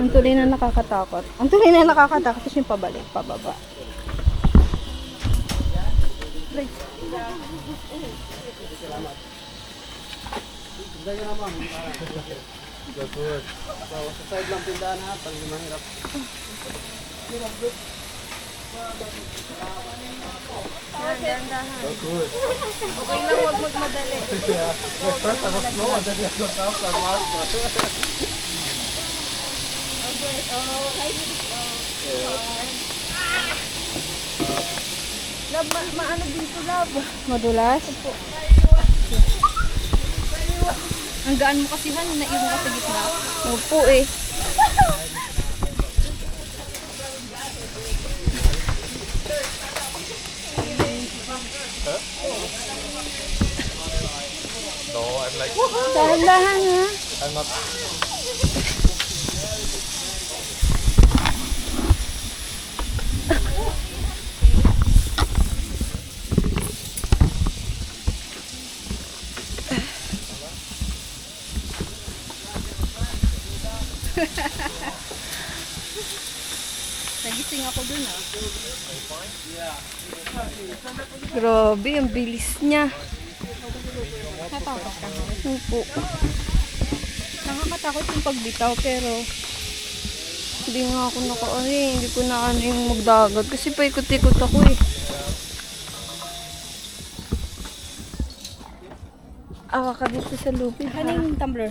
Ang tunay na nakakatakot. Ang tunay na nakakatakot is yung pabalik, pababa. Right. Sa side lang tindahan ha, pag mahirap. Dahan-dahan. Okay lang, huwag magmadali. Lab, maano dito, lab? Madulas? Ang gaan mo kasi Han, naiwan ka sa gitna. Opo eh. No, I'm like, Dahan-dahan ha. I'm not. Nagising ako dun ah. Grabe, ang bilis niya. Natakot ka. Opo. Nakakatakot yung pagbitaw pero hindi nga ako hindi ko na ano yung magdagat kasi paikot-ikot ako eh. Awa ka dito sa lupin. Ano yung tumbler?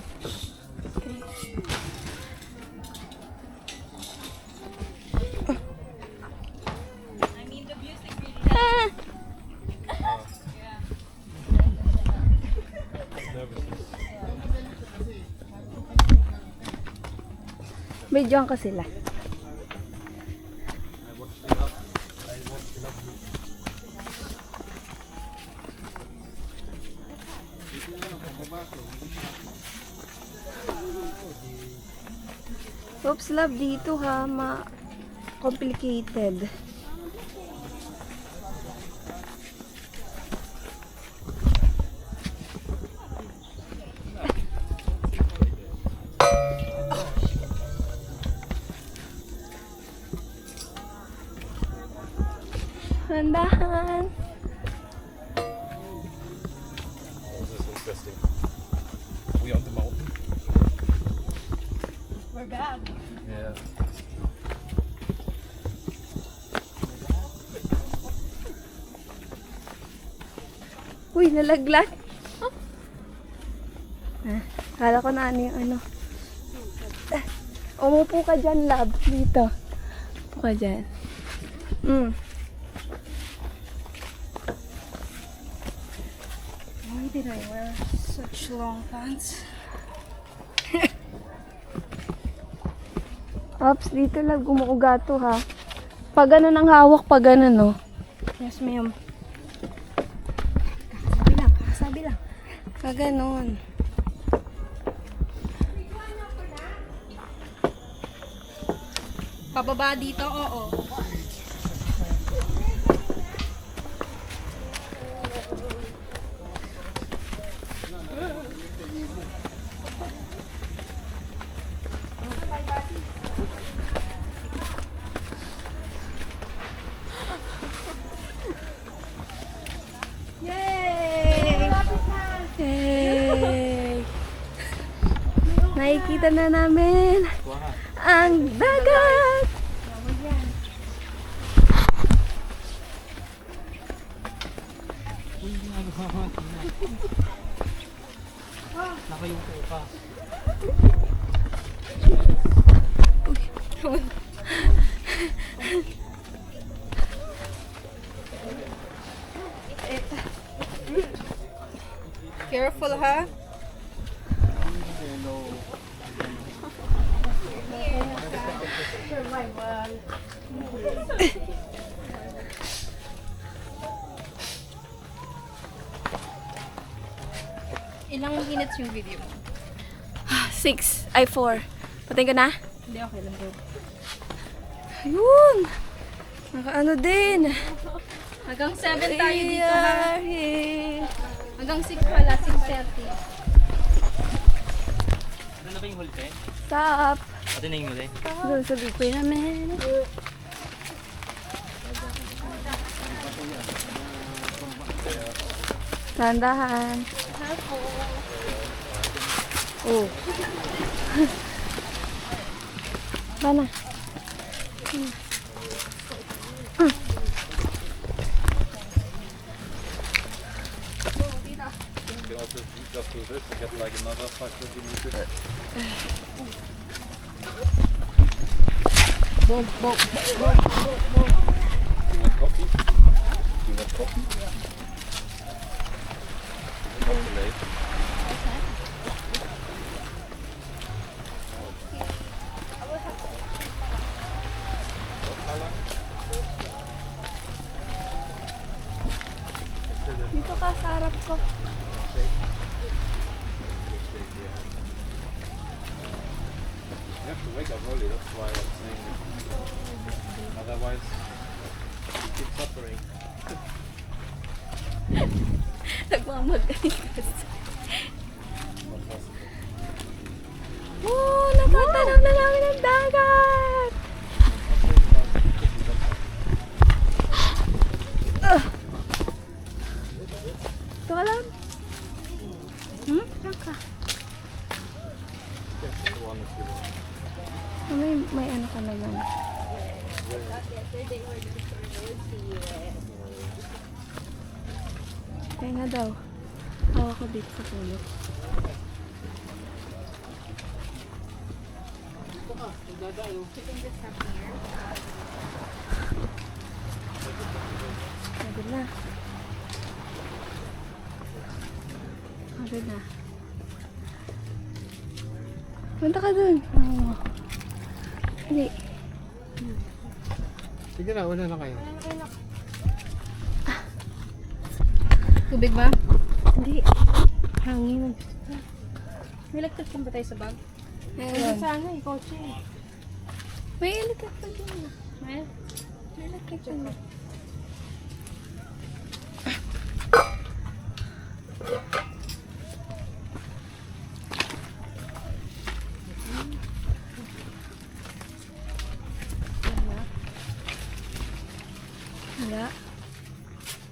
Medyo ka sila. Oops, love, dito ha, complicated. Handahan. This is interesting. We on the mountain. We're back. Yeah. Uy, nalaglag. Kala ko na ano yung ano. Umupo ka dyan, love. Dito. Umupo ka dyan. Why did I wear such long pants? Ops, dito lang gumuugato ha. Pag ganun ang hawak, pag ganun no. Yes, ma'am. Kakasabi lang, kakasabi lang. Pag ganun. Pababa dito, oo. Yay! Nakikita na namin ang dagat! Nakayuko ka. Careful ha. Ilang minutes yung video mo? 4. Patay ka na? Hindi, okay lang bro. Ayun! Nakaano din. Hanggang 7 tayo dito ha. Yay! Hanggang 6 pala, 6:30. Ano na ba yung hulpe? Stop! Ate na yung muli. Doon sa big pyramid. Tandahan. Oh. Bana. You can also just do this and get like another 5-20 meters. You want coffee? You want coffee? Coffee late. Dito ka sa harap ko. You have to wake up early, that's why I'm saying it. Otherwise, you keep suffering. Nagmamagaling kasi. Not possible. Oh, natatanaw na namin ang dagat! Ito ka lang. Saan ka? May ano ka naman. Kaya na daw. Hawa ko dito sa puno. Pagod na. Pagod na. Punta ka dun. Oh. Hindi. Sige na, una na kayo. Tubig ba? Hindi. Hangin. May electric fan ba tayo sa bag? Ayun. Sana, ikaw siya. May electric pa dun. May? May electric pa dun. Wala.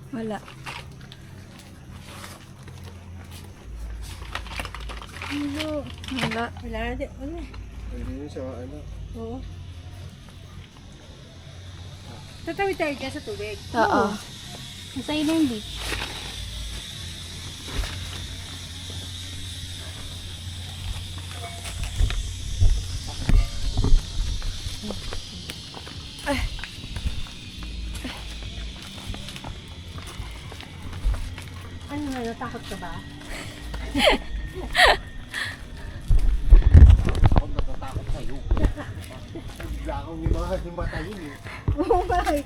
Wala. Wala. Wala na din. Wala. Hindi yun sa ano. Oo. Tatawid tayo dyan sa tubig. Oo. Nasa ilo yung beach. Ano na, natakot ka ba? Huwag natatakot sa'yo. Bigla akong himatayin eh. Oo nga eh.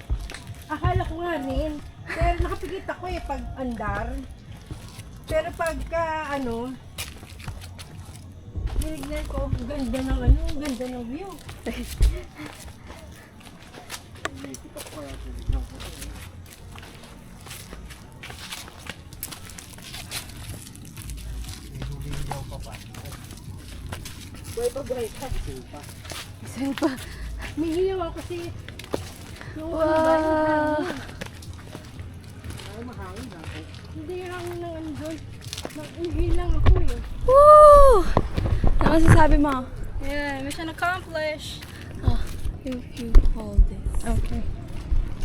Akala ko nga rin. Pero nakapikit ako eh pag andar. Pero pagka ano, tinignan ko, ang ganda ng ano, ang ganda ng view. Kita ko kaya tubig lang ko. Huligaw pa pa. Buhay pa buhay ka. Saan pa? May hiyaw ako kasi yung Wow! ay mahangin ako. Hindi hangin ng ano doon. Nag-uhi lang ako eh. Woo! Ano masasabi mo? Yeah, mission accomplished. You hold this. Okay.